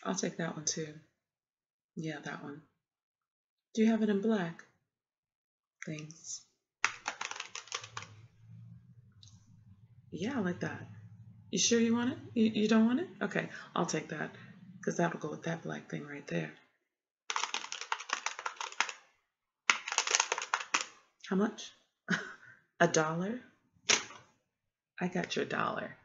I'll take that one too. Yeah, that one. Do you have it in black? Thanks. Yeah, I like that. You sure you want it? You don't want it? Okay, I'll take that because that'll go with that black thing right there. How much? $1? I got your dollar.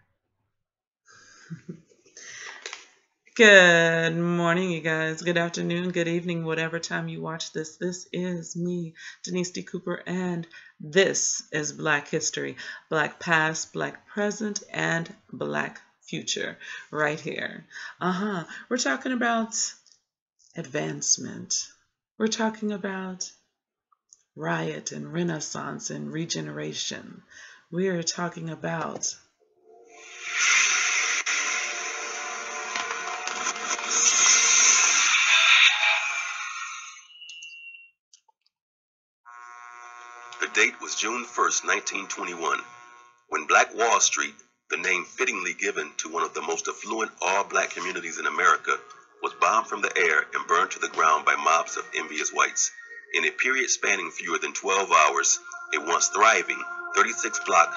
Good morning, you guys. Good afternoon, good evening, whatever time you watch this. This is me, Denise D. Cooper, and this is Black History, Black Past, Black Present, and Black Future, right here. We're talking about advancement. We're talking about riot and renaissance and regeneration. We are talking about The date was June 1st, 1921, when Black Wall Street, the name fittingly given to one of the most affluent all-black communities in America, was bombed from the air and burned to the ground by mobs of envious whites. In a period spanning fewer than 12 hours, a once thriving 36-block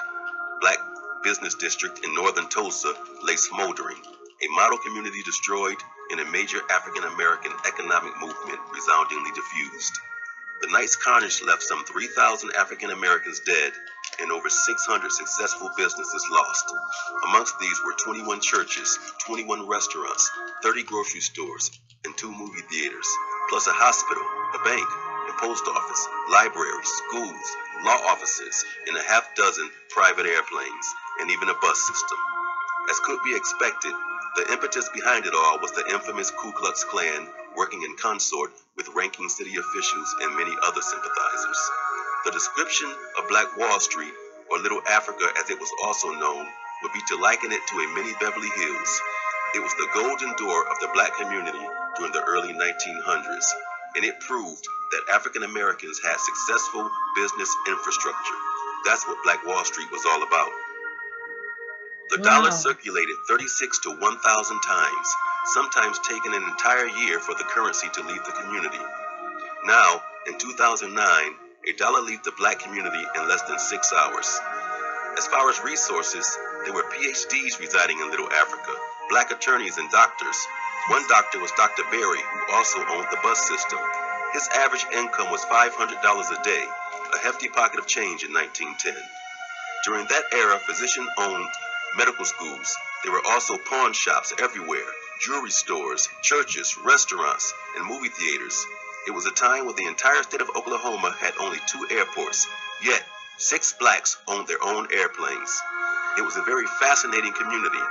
black business district in northern Tulsa lay smoldering, a model community destroyed and a major African-American economic movement resoundingly diffused. The night's carnage left some 3,000 African Americans dead and over 600 successful businesses lost. Amongst these were 21 churches, 21 restaurants, 30 grocery stores, and 2 movie theaters, plus a hospital, a bank, a post office, libraries, schools, law offices, and a half-dozen private airplanes, and even a bus system. As could be expected, the impetus behind it all was the infamous Ku Klux Klan working in consort with ranking city officials and many other sympathizers. The description of Black Wall Street, or Little Africa as it was also known, would be to liken it to a mini Beverly Hills. It was the golden door of the black community during the early 1900s, and it proved that African Americans had successful business infrastructure. That's what Black Wall Street was all about. The dollar circulated 36 to 1,000 times, sometimes taking an entire year for the currency to leave the community. Now, in 2009, a dollar left the black community in less than 6 hours. As far as resources, there were PhDs residing in Little Africa, black attorneys and doctors. One doctor was Dr. Berry, who also owned the bus system. His average income was $500 a day, a hefty pocket of change in 1910. During that era, physician-owned medical schools. There were also pawn shops everywhere, jewelry stores, churches, restaurants, and movie theaters. It was a time when the entire state of Oklahoma had only 2 airports, yet 6 blacks owned their own airplanes. It was a very fascinating community.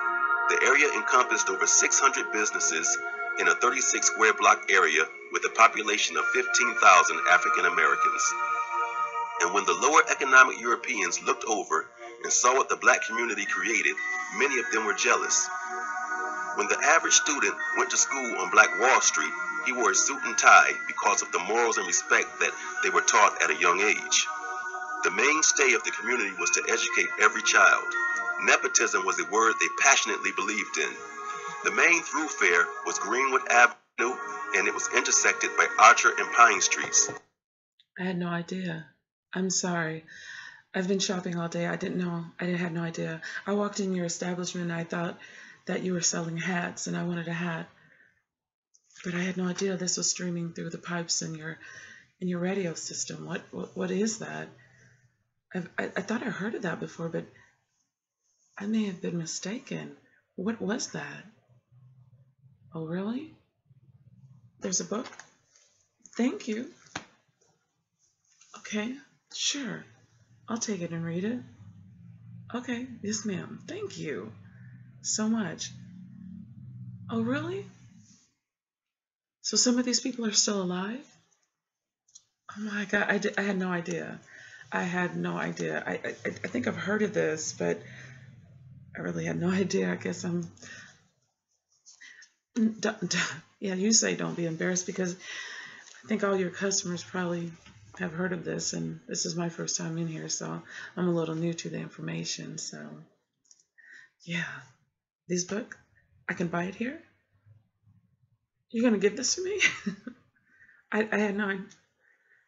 The area encompassed over 600 businesses in a 36 square block area with a population of 15,000 African Americans. And when the lower economic Europeans looked over and saw what the black community created, many of them were jealous. When the average student went to school on Black Wall Street, he wore a suit and tie because of the morals and respect that they were taught at a young age. The mainstay of the community was to educate every child. Nepotism was a word they passionately believed in. The main thoroughfare was Greenwood Avenue, and it was intersected by Archer and Pine Streets. I had no idea. I'm sorry. I've been shopping all day. I didn't know. I had no idea. I walked in your establishment and I thought that you were selling hats and I wanted a hat. But I had no idea this was streaming through the pipes in your radio system. What is that? I thought I heard of that before, but I may have been mistaken. What was that? Oh, really? There's a book? Thank you. Okay, sure. I'll take it and read it. Okay, yes ma'am. Thank you so much. Oh, really? So some of these people are still alive? Oh my God, I had no idea. I had no idea. I think I've heard of this, but I really had no idea. I guess I'm... Yeah, you say don't be embarrassed because I think all your customers probably have heard of this, and this is my first time in here, so I'm a little new to the information. So yeah, this book, I can buy it here? You're gonna give this to me? I had no.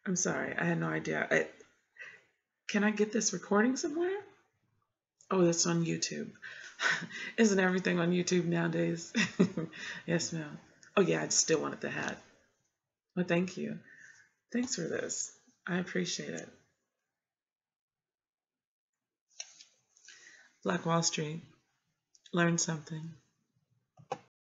I'm sorry. I had no idea. Can I get this recording somewhere? Oh, that's on YouTube. Isn't everything on YouTube nowadays? Yes, ma'am. Oh, yeah, I still wanted the hat. Well, thank you. Thanks for this. I appreciate it. Black Wall Street. Learn something.